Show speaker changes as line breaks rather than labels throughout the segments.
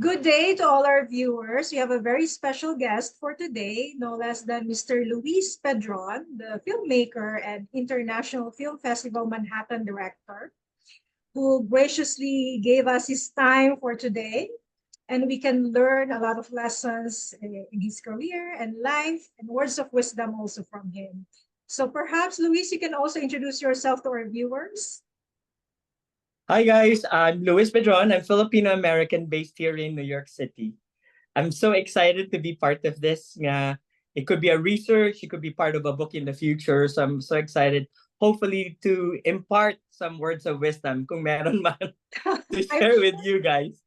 Good day to all our viewers. We have a very special guest for today, no less than Mr. Luis Pedron, the filmmaker and International Film Festival Manhattan Director, who graciously gave us his time for today. And we can learn a lot of lessons in his career and life and words of wisdom also from him. So perhaps, Luis, you can also introduce yourself to our viewers.
Hi guys, I'm Luis Pedron. I'm Filipino-American based here in New York City. I'm so excited to be part of this. It could be a research, it could be part of a book in the future. So I'm so excited, hopefully to impart some words of wisdom kung meron man to
I'm
share with you guys.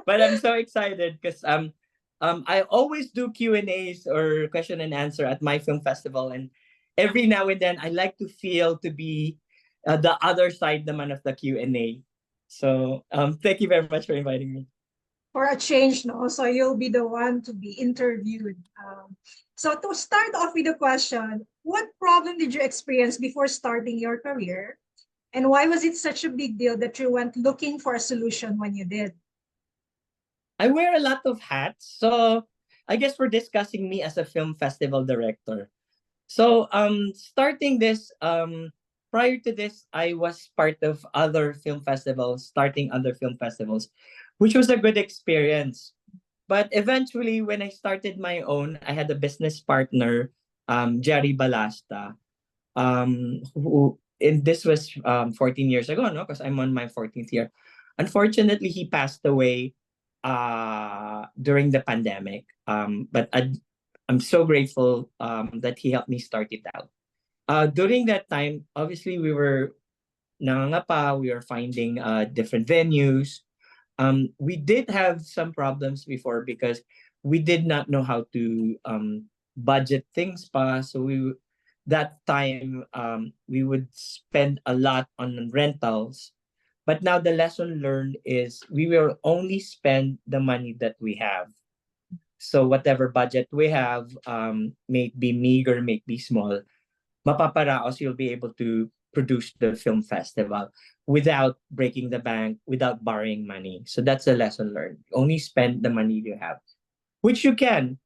But I'm so excited because I always do Q&As or question and answer at my film festival, and every now and then I like to feel to be the other side naman of the Q&A. So thank you very much for inviting me.
for a change, no? So you'll be the one to be interviewed. So to start off with the question, what problem did you experience before starting your career? And why was it such a big deal that you went looking for a solution when you did?
I wear a lot of hats, so I guess we're discussing me as a film festival director. So starting this prior to this, I was part of other film festivals, starting other film festivals, which was a good experience. But eventually, when I started my own, I had a business partner, Jerry Balasta, who and this was 14 years ago, no, because I'm on my 14th year. Unfortunately, he passed away during the pandemic. I'm so grateful that he helped me start it out. During that time, obviously we were nangangapa, we were finding different venues. We did have some problems before because we did not know how to budget things pa. So that time we would spend a lot on rentals. But now the lesson learned is we will only spend the money that we have. So whatever budget we have, may it be meager, may it be small, mapaparaos, you'll be able to produce the film festival without breaking the bank, without borrowing money. So that's a lesson learned. Only spend the money you have, which you can.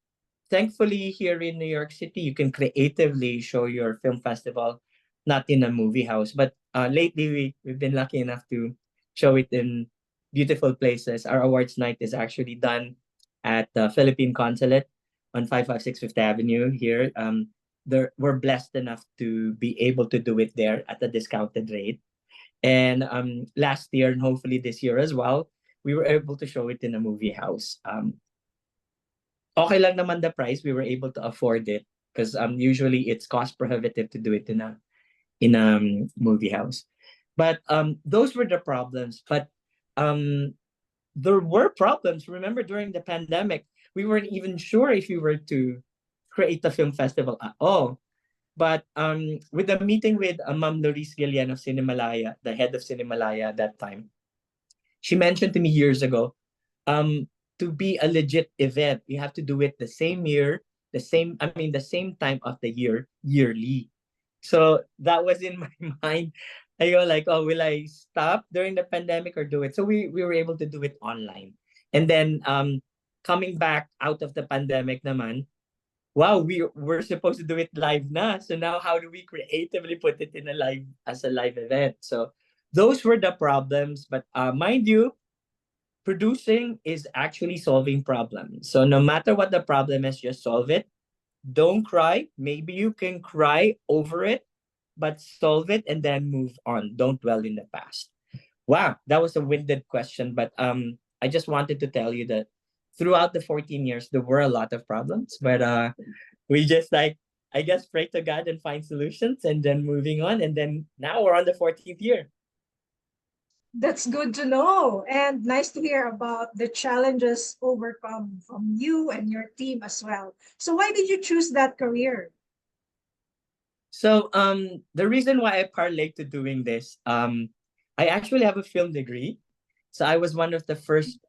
Thankfully, here in New York City, you can creatively show your film festival, not in a movie house. But lately, we've been lucky enough to show it in beautiful places. Our awards night is actually done at the Philippine Consulate on 556 Fifth Avenue here. We're blessed enough to be able to do it there at a discounted rate. And last year, and hopefully this year as well, we were able to show it in a movie house. Okay lang naman the price. We were able to afford it because usually it's cost prohibitive to do it in a movie house. But those were the problems. But there were problems. Remember, during the pandemic, we weren't even sure if we were to create a film festival at all. But with the meeting with Ma'am Loris Gillian of Cinemalaya, the head of Cinemalaya at that time, she mentioned to me years ago, to be a legit event, you have to do it the same year, the same time of the year, yearly. So that was in my mind. I go like, oh, will I stop during the pandemic or do it? So we were able to do it online. And then coming back out of the pandemic naman, wow, we were supposed to do it live na. So now how do we creatively put it in a live event? So those were the problems. But mind you, producing is actually solving problems. So no matter what the problem is, just solve it. Don't cry. Maybe you can cry over it, but solve it and then move on. Don't dwell in the past. Wow, that was a winded question, but I just wanted to tell you that throughout the 14 years there were a lot of problems, but we just like, I guess, pray to God and find solutions and then moving on, and then now we're on the 14th year.
That's good to know. And nice to hear about the challenges overcome from you and your team as well. So why did you choose that career?
So the reason why I parlayed to doing this, I actually have a film degree. So I was one of the first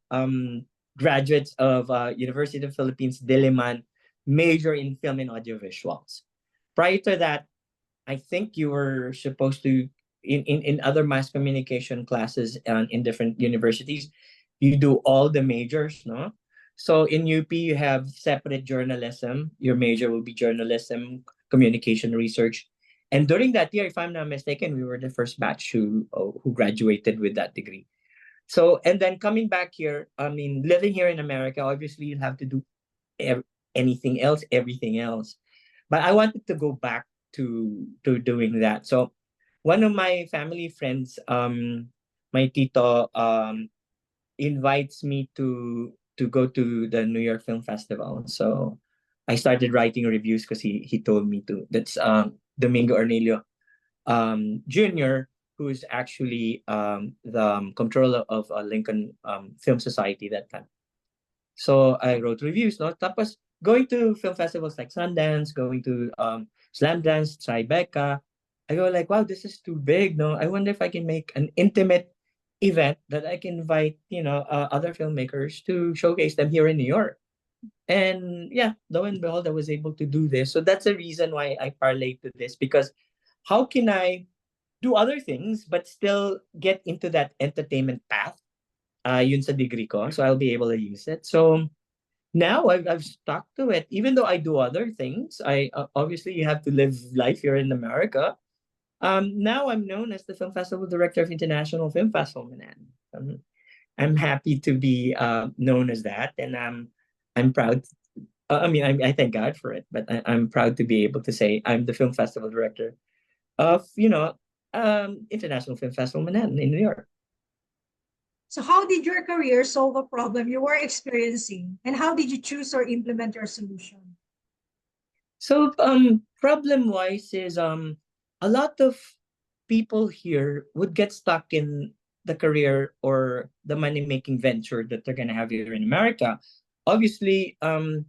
graduates of University of Philippines Diliman, major in film and audiovisuals. Prior to that, I think you were supposed to in other mass communication classes in different universities, you do all the majors, no? So in UP, you have separate journalism. Your major will be journalism, communication research. And during that year, if I'm not mistaken, we were the first batch who graduated with that degree. So, and then coming back here, I mean, living here in America, obviously you'll have to do ev- anything else, everything else. But I wanted to go back to doing that. So one of my family friends, my tito, invites me to go to the New York Film Festival. So I started writing reviews because he told me to. That's Domingo Ornelio Jr., who is actually the controller of Lincoln Film Society that time. So I wrote reviews, no? Tapos going to film festivals like Sundance, going to Slam Dance, Tribeca, I go like, wow, this is too big, no? I wonder if I can make an intimate event that I can invite, other filmmakers to showcase them here in New York. And yeah, lo and behold, I was able to do this. So that's the reason why I parlayed to this, because how can I do other things but still get into that entertainment path? Yun sa degree ko, so I'll be able to use it. So now I've stuck to it. Even though I do other things, I obviously you have to live life here in America. Now I'm known as the Film Festival Director of International Film Festival Manhattan. I'm happy to be known as that, and I'm proud. I mean, I thank God for it, but I'm proud to be able to say I'm the Film Festival Director of International Film Festival Manhattan in New York.
So how did your career solve a problem you were experiencing? And how did you choose or implement your solution?
So problem wise is a lot of people here would get stuck in the career or the money making venture that they're gonna have here in America. Obviously, the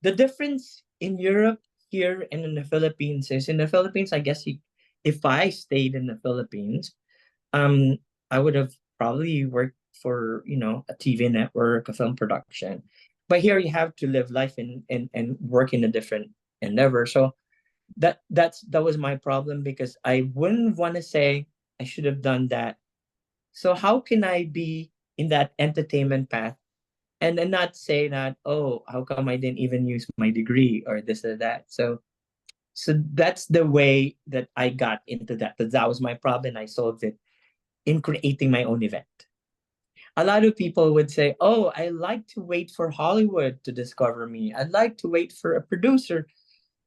difference in Europe here and in the Philippines is in the Philippines, I guess if I stayed in the Philippines, um, I would have probably worked for, a TV network, a film production. But here you have to live life and work in a different endeavor. So that was my problem because I wouldn't want to say I should have done that. So how can I be in that entertainment path and not say that, oh, how come I didn't even use my degree or this or that? So that's the way that I got into that. That was my problem. I solved it in creating my own event. A lot of people would say, oh, I like to wait for Hollywood to discover me. I'd like to wait for a producer.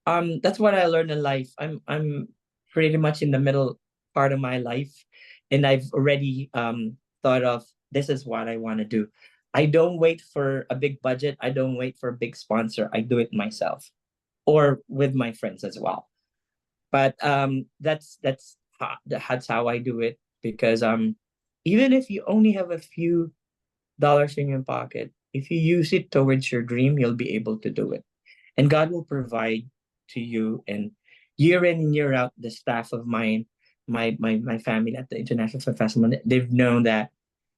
That's what I learned in life. I'm pretty much in the middle part of my life, and I've already thought of this is what I want to do. I don't wait for a big budget. I don't wait for a big sponsor. I do it myself or with my friends as well. But that's how I do it because even if you only have a few dollars in your pocket, if you use it towards your dream, you'll be able to do it, and God will provide to you. And year in and year out, the staff of mine, my family at the International Film Festival, they've known that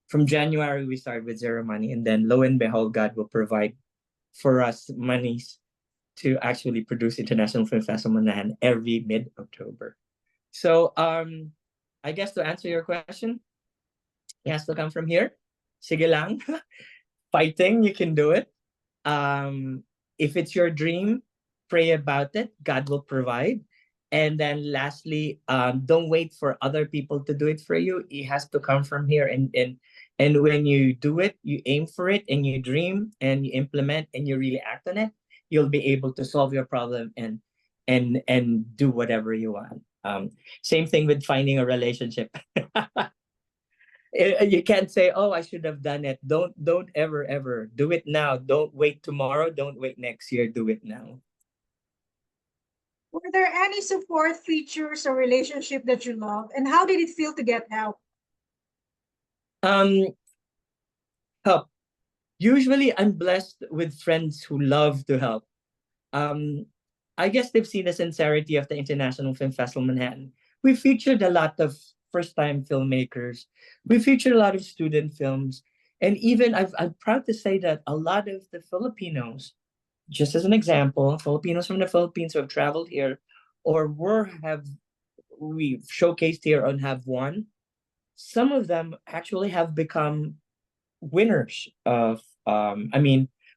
from January we start with zero money, and then lo and behold, God will provide for us monies to actually produce International Film Festival Manhattan every mid October. So I guess to answer your question, it has to come from here. Sige lang. Fighting, you can do it. If it's your dream, pray about it. God will provide. And then lastly, don't wait for other people to do it for you. It has to come from here. And when you do it, you aim for it and you dream and you implement and you really act on it, you'll be able to solve your problem and do whatever you want. Same thing with finding a relationship. You can't say, oh, I should have done it. Don't ever do it now. Don't wait tomorrow, don't wait next year, do it now.
Were there any support features or relationship that you love? And how did it feel to get help?
um Help. Usually I'm blessed with friends who love to help. um I guess they've seen the sincerity of the International Film Festival Manhattan. We featured a lot of first time filmmakers. We featured a lot of student films. And even I'm proud to say that a lot of the Filipinos, just as an example, Filipinos from the Philippines who have traveled here or we've showcased here and have won, some of them actually have become winners of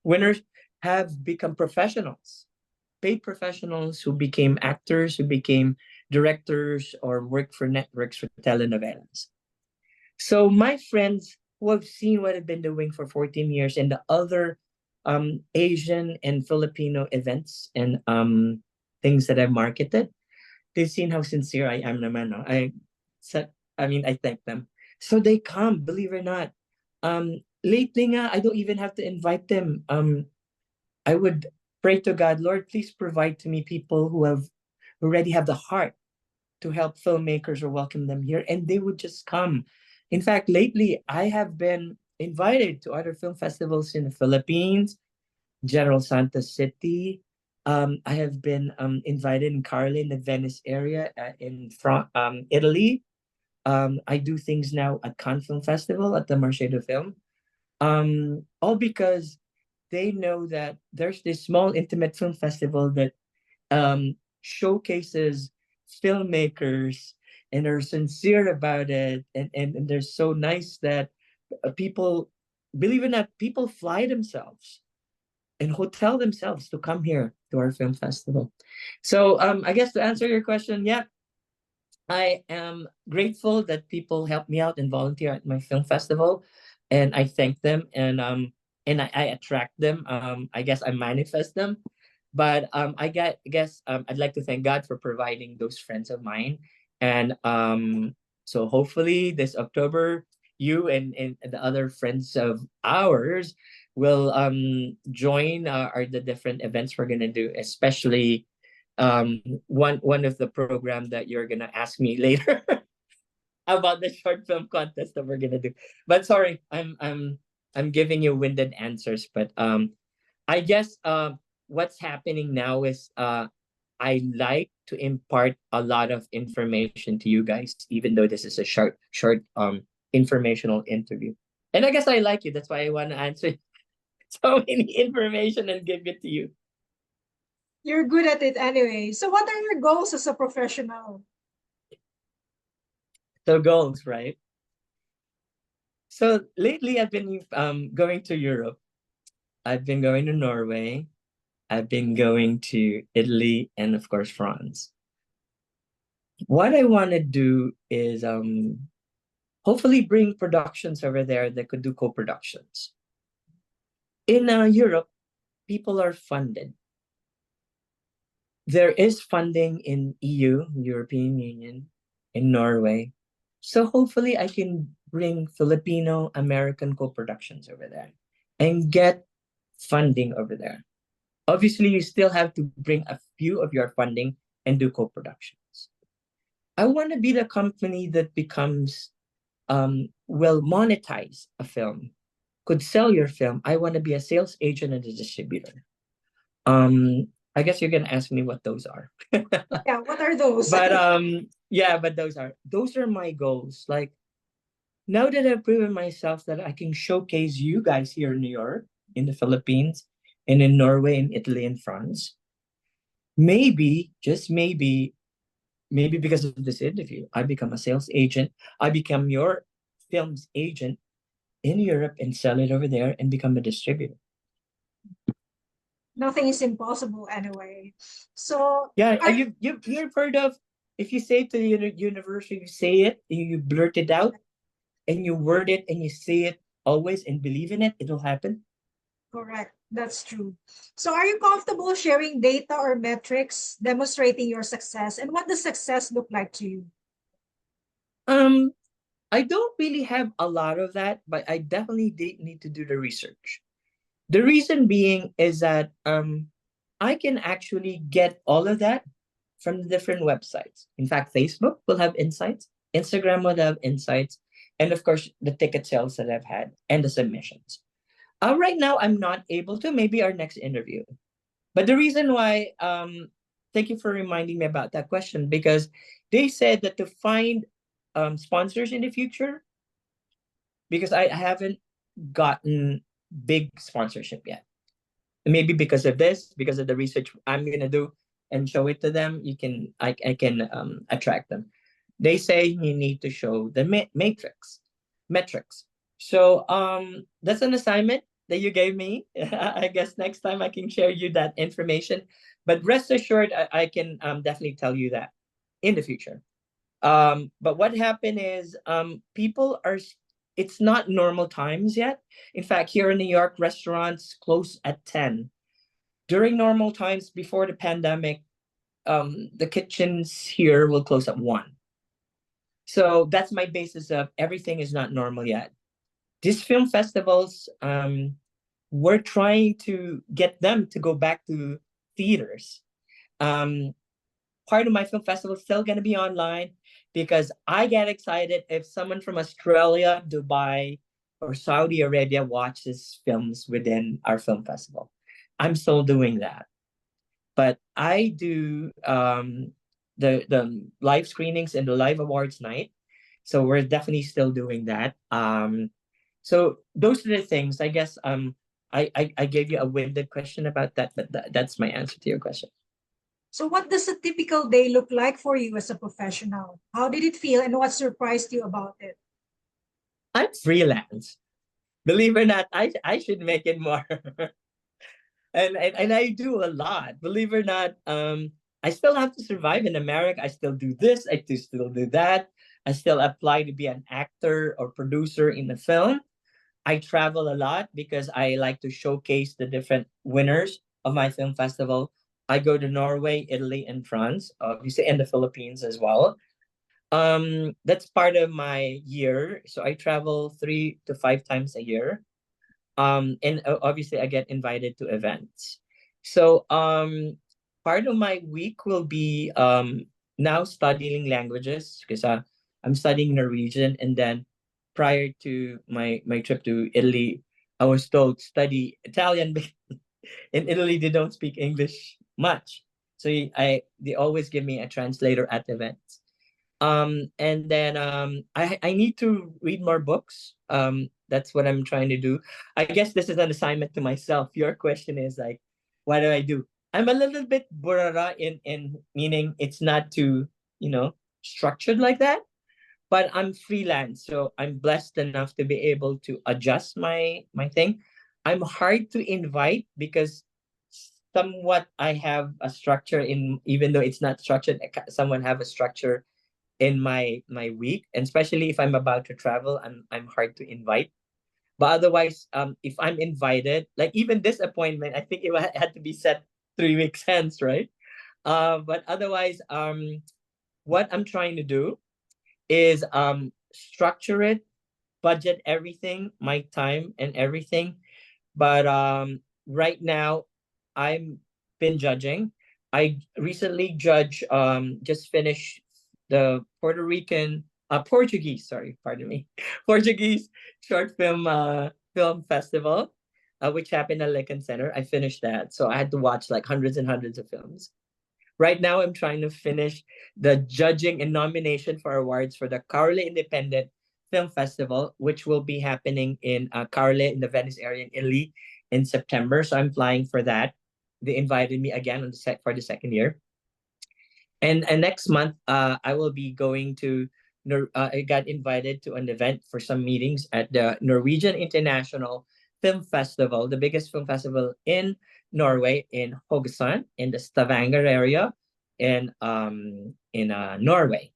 winners have become professionals, paid professionals who became actors, who became directors, or work for networks for telenovelas. So my friends who have seen what I've been doing for 14 years and the other Asian and Filipino events and things that I've marketed, they've seen how sincere I am naman. No? I thank them. So they come, believe it or not. Lately nga, I don't even have to invite them. I would pray to God, Lord, please provide to me people who already have the heart to help filmmakers or welcome them here, and they would just come. In fact, lately I have been invited to other film festivals in the Philippines, General Santos City. I have been invited in Carlin, the Venice area, in Italy. I do things now at Cannes Film Festival at the Marché de Film. All because they know that there's this small intimate film festival that showcases filmmakers and are sincere about it, and they're so nice that people, believe it or not, people fly themselves and hotel themselves to come here to our film festival. So I guess to answer your question, yeah, I am grateful that people help me out and volunteer at my film festival, and I thank them, and I attract them. I guess I manifest them, but I'd like to thank God for providing those friends of mine, and so hopefully this October, you and the other friends of ours will join the different events we're gonna do, especially one of the program that you're gonna ask me later about the short film contest that we're gonna do. But sorry, I'm giving you winded answers. But I guess what's happening now is I like to impart a lot of information to you guys, even though this is a short informational interview. And I guess I like you. That's why I want to answer so many information and give it to you.
You're good at it anyway. So what are your goals as a professional?
So goals, right? So lately I've been going to Europe. I've been going to Norway. I've been going to Italy and of course France. What I want to do is hopefully bring productions over there that could do co-productions. In Europe, people are funded. There is funding in EU, European Union, in Norway. So hopefully I can bring Filipino American co-productions over there and get funding over there. Obviously, you still have to bring a few of your funding and do co-productions. I want to be the company that becomes will monetize a film, could sell your film. I want to be a sales agent and a distributor. I guess you're gonna ask me what those are.
Yeah, what are those?
But yeah, but those are my goals. Like now that I've proven myself that I can showcase you guys here in New York, in the Philippines, and in Norway, and Italy, and France, maybe, just maybe because of this interview, I become a sales agent. I become your film's agent in Europe and sell it over there and become a distributor.
Nothing is impossible anyway. So
Yeah,
are
you've heard of, if you say it to the universe, you say it, you blurt it out, and you word it, and you say it always and believe in it, it'll happen.
correct. That's true. So are you comfortable sharing data or metrics demonstrating your success, and what does success look like to you?
Um, I don't really have a lot of that, but I definitely need to do the research. The reason being is that I can actually get all of that from the different websites. In fact, Facebook will have insights, Instagram will have insights, and of course, the ticket sales that I've had and the submissions. Right now, I'm not able to. Maybe our next interview. But the reason why, thank you for reminding me about that question, because they said that to find sponsors in the future, because I haven't gotten big sponsorship yet. Maybe because of this, because of the research I'm gonna do and show it to them, I can attract them. They say you need to show the metrics. So that's an assignment that you gave me. I guess next time I can share you that information. But rest assured, I can definitely tell you that in the future. But what happened is people are it's not normal times yet. In fact, here in New York, restaurants close at 10. During normal times before the pandemic, the kitchens here will close at 1. So that's my basis of everything is not normal yet. These film festivals, we're trying to get them to go back to theaters. Um, Part of my film festival is still going to be online because I get excited if someone from Australia, Dubai, or Saudi Arabia watches films within our film festival. I'm still doing that. But I do the live screenings and the live awards night. So we're definitely still doing that. So those are the things. I guess I gave you a winded question about that, but that's my answer to your question.
So what does a typical day look like for you as a professional? How did it feel and what surprised you about it?
I'm freelance. Believe it or not, I should make it more. And I do a lot. Believe it or not, I still have to survive in America. I still do this. I do still do that. I still apply to be an actor or producer in the film. I travel a lot because I like to showcase the different winners of my film festival. I go to Norway, Italy, and France, obviously, and the Philippines as well. That's part of my year. So I travel 3 to 5 times a year. And obviously I get invited to events. So part of my week will be now studying languages because I'm studying Norwegian, and then prior to my trip to Italy, I was told study Italian because in Italy they don't speak English much. So they always give me a translator at events. And then I need to read more books. That's what I'm trying to do. I guess this is an assignment to myself. Your question is like, what do I do? I'm a little bit burara in meaning it's not too, structured like that, but I'm freelance, so I'm blessed enough to be able to adjust my thing. I'm hard to invite because somewhat I have a structure in, even though it's not structured, someone have a structure in my week, and especially if I'm about to travel, I'm hard to invite. But otherwise, if I'm invited, like even this appointment, I think it had to be set 3 weeks hence, right? But otherwise, what I'm trying to do is structure it, budget everything, my time and everything. But right now, I'm been judging. I recently just finished the Puerto Rican Portuguese, sorry, pardon me, Portuguese short film festival, which happened at Lincoln Center. I finished that, so I had to watch like hundreds and hundreds of films. Right now, I'm trying to finish the judging and nomination for awards for the Caroline Independent Film Festival, which will be happening in Caroline in the Venice area in Italy in September. So I'm flying for that. They invited me again on the set for the second year. And next month, I will be going to. I got invited to an event for some meetings at the Norwegian International Film Festival, the biggest film festival in Norway, in Haugesund, in the Stavanger area, in Norway.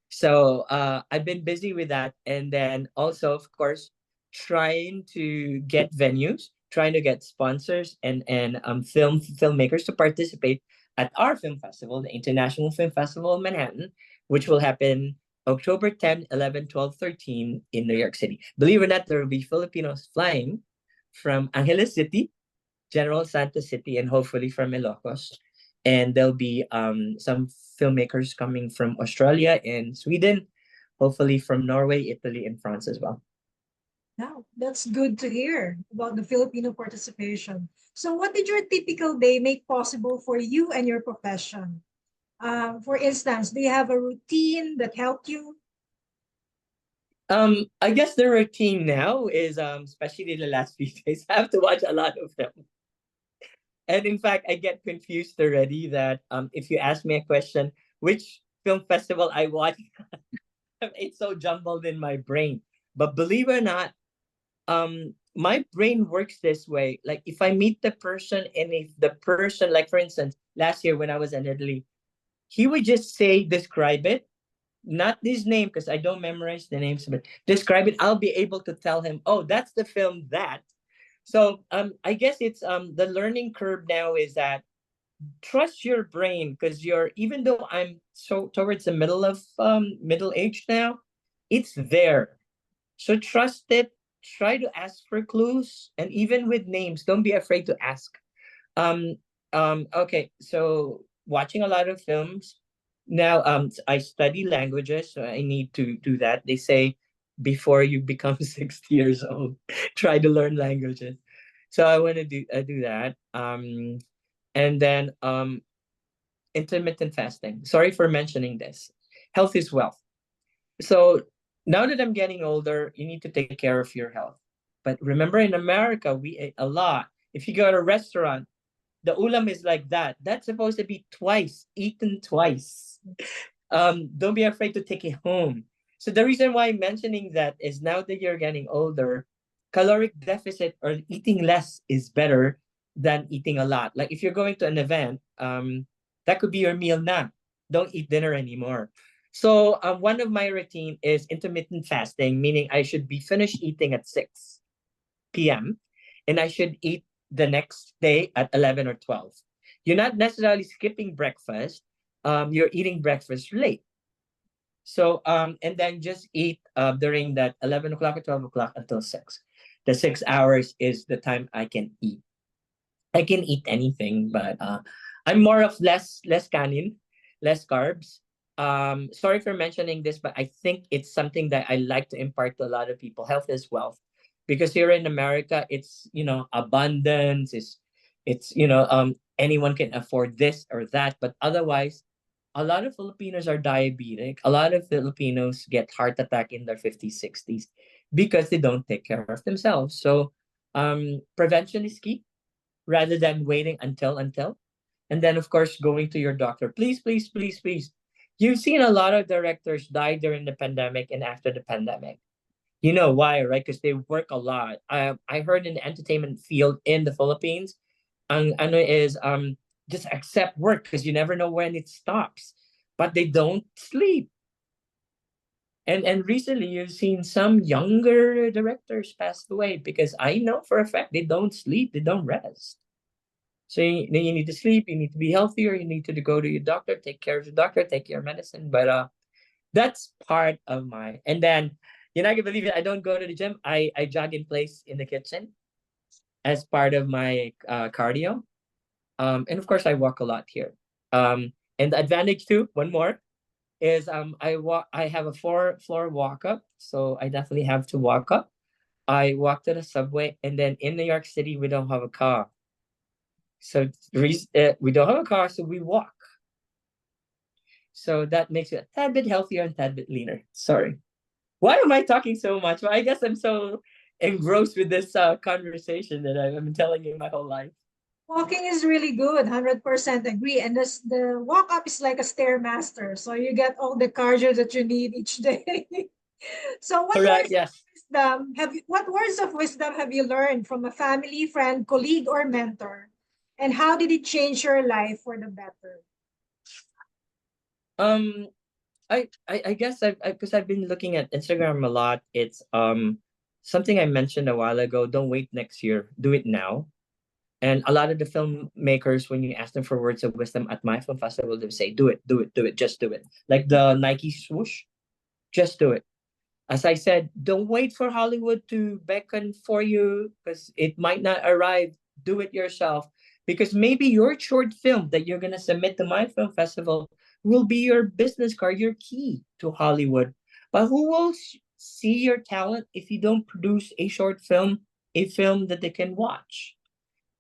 So I've been busy with that, and then also, of course, trying to get venues, trying to get sponsors and filmmakers to participate at our film festival, the International Film Festival in Manhattan, which will happen October 10, 11, 12, 13 in New York City. Believe it or not, there will be Filipinos flying from Angeles City, General Santos City, and hopefully from Ilocos. And there'll be some filmmakers coming from Australia and Sweden, hopefully from Norway, Italy, and France as well.
Now, that's good to hear about the Filipino participation. So what did your typical day make possible for you and your profession? For instance, do you have a routine that helped you?
I guess the routine now is especially the last few days, I have to watch a lot of them. And in fact, I get confused already that if you ask me a question, which film festival I watch, it's so jumbled in my brain. But believe it or not, my brain works this way. Like if I meet the person, and if the person, like for instance, last year when I was in Italy, he would just say, describe it, not this name because I don't memorize the names, but describe it. I'll be able to tell him, oh, that's the film that. So I guess it's the learning curve now is that trust your brain, because you're, even though I'm so towards the middle of middle age now, it's there. So trust it. Try to ask for clues, and even with names, don't be afraid to ask. Um, okay, so watching a lot of films now. I study languages, so I need to do that. They say before you become 60 years old, try to learn languages. So I want to do that. And then intermittent fasting. Sorry for mentioning this. Health is wealth. So now that I'm getting older, you need to take care of your health. But remember, in America, we eat a lot. If you go to a restaurant, the ulam is like that. That's supposed to be twice, eaten twice. Don't be afraid to take it home. So the reason why I'm mentioning that is now that you're getting older, caloric deficit or eating less is better than eating a lot. Like if you're going to an event, that could be your meal now. Don't eat dinner anymore. So one of my routine is intermittent fasting, meaning I should be finished eating at 6 p.m. and I should eat the next day at 11 or 12. You're not necessarily skipping breakfast. You're eating breakfast late. So and then just eat during that 11 o'clock or 12 o'clock until 6. The 6 hours is the time I can eat. I can eat anything, but I'm more of less canin, less carbs. Sorry for mentioning this, but I think it's something that I like to impart to a lot of people. Health is wealth, because here in America, it's abundance. It's anyone can afford this or that, but otherwise, a lot of Filipinos are diabetic. A lot of Filipinos get heart attack in their 50s, 60s because they don't take care of themselves. So prevention is key rather than waiting until. And then, of course, going to your doctor. Please, please, please, please. You've seen a lot of directors die during the pandemic and after the pandemic. You know why, right? Because they work a lot. I heard in the entertainment field in the Philippines, ano is just accept work because you never know when it stops. But they don't sleep. And recently you've seen some younger directors passed away because I know for a fact they don't sleep, they don't rest. So you need to sleep, you need to be healthier, you need to go to your doctor, take care of your doctor, take your medicine. But that's part of my. And then you're not gonna believe it. I don't go to the gym. I jog in place in the kitchen as part of my cardio. And of course I walk a lot here. And the advantage too, one more, is I have a floor walk up, so I definitely have to walk up. I walk to the subway, and then in New York City we don't have a car. So we don't have a car, so we walk. So that makes you a tad bit healthier and a tad bit leaner. Sorry. Why am I talking so much? Well, I guess I'm so engrossed with this conversation that I've been telling you my whole life.
Walking is really good, 100% agree. And this, the walk up is like a stairmaster. So you get all the cardio that you need each day. So
Correct. Yes.
what words of wisdom have you learned from a family, friend, colleague, or mentor? And how did it change your life for the better?
Um, I guess because I've been looking at Instagram a lot. It's something I mentioned a while ago. Don't wait next year. Do it now. And a lot of the filmmakers, when you ask them for words of wisdom at my film festival, they say, "Do it, do it, do it, just do it." Like the Nike swoosh, just do it. As I said, don't wait for Hollywood to beckon for you because it might not arrive. Do it yourself, because maybe your short film that you're gonna submit to my film festival will be your business card, your key to Hollywood. But who will see your talent if you don't produce a short film, a film that they can watch?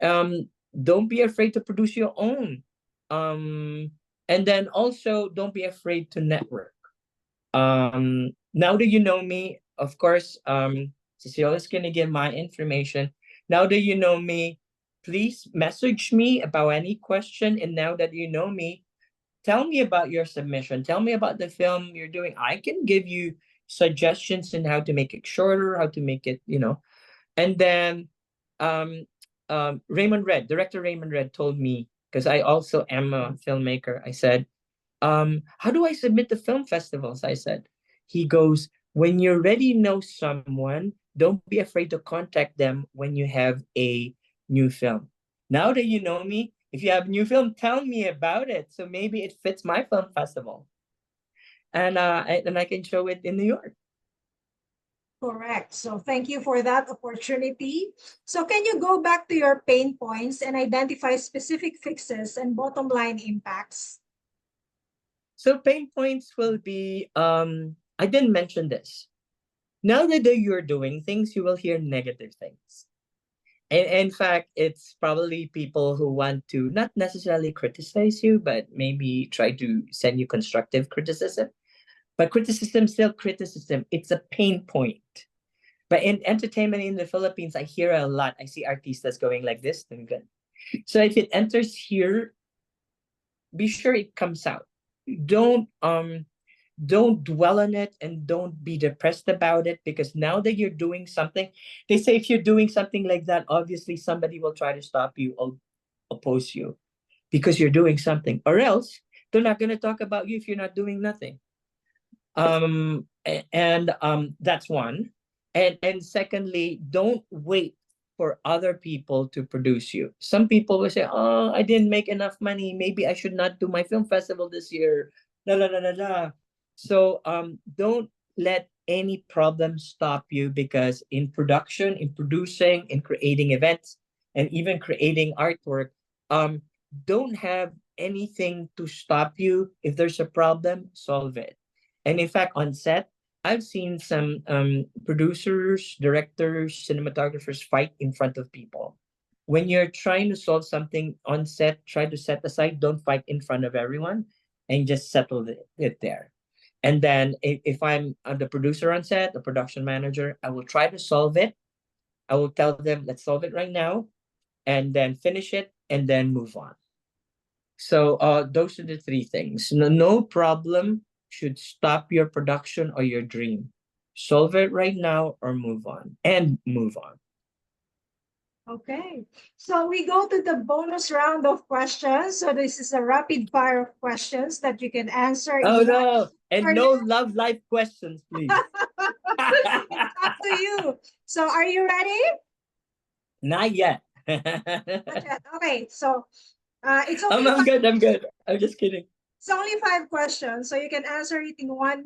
Don't be afraid to produce your own. And then also don't be afraid to network. Now that you know me, of course, Cecilia's gonna give my information. Now that you know me, please message me about any question. And now that you know me, tell me about your submission. Tell me about the film you're doing. I can give you suggestions on how to make it shorter, how to make it, And then Director Raymond Red told me, because I also am a filmmaker, I said, how do I submit to film festivals? I said, he goes, when you already know someone, don't be afraid to contact them when you have a new film. Now that you know me, if you have a new film, tell me about it. So maybe it fits my film festival. And I can show it in New York.
Correct. So thank you for that opportunity. So can you go back to your pain points and identify specific fixes and bottom line impacts?
So pain points will be, I didn't mention this. Now that you're doing things, you will hear negative things. And in fact, it's probably people who want to not necessarily criticize you, but maybe try to send you constructive criticism. But criticism, still criticism. It's a pain point. But in entertainment in the Philippines, I hear a lot. I see artistas going like this. And good. So if it enters here, be sure it comes out. Don't don't dwell on it and don't be depressed about it, because now that you're doing something, they say if you're doing something like that, obviously somebody will try to stop you or oppose you because you're doing something, or else they're not going to talk about you if you're not doing nothing. That's one. And secondly, don't wait for other people to produce you. Some people will say, oh, I didn't make enough money, maybe I should not do my film festival this year, la la la la la. So don't let any problem stop you, because in production, in producing, in creating events, and even creating artwork, don't have anything to stop you. If there's a problem, solve it. And in fact, on set, I've seen some producers, directors, cinematographers fight in front of people. When you're trying to solve something on set, try to set aside, don't fight in front of everyone, and just settle it there. And then if I'm the producer on set, the production manager, I will try to solve it. I will tell them, let's solve it right now, and then finish it, and then move on. So those are the three things. No problem should stop your production or your dream. Solve it right now or move on, and move on.
Okay, so we go to the bonus round of questions. So this is a rapid fire of questions that you can answer
Oh
in one
no,
or
and no
less.
love life questions, please.
It's up to you. So are you ready?
Not yet.
Not yet. Okay, so it's
I'm,
only
I'm
five,
good. I'm good. I'm just kidding.
it's only 5 questions, so you can answer it in 1 minute.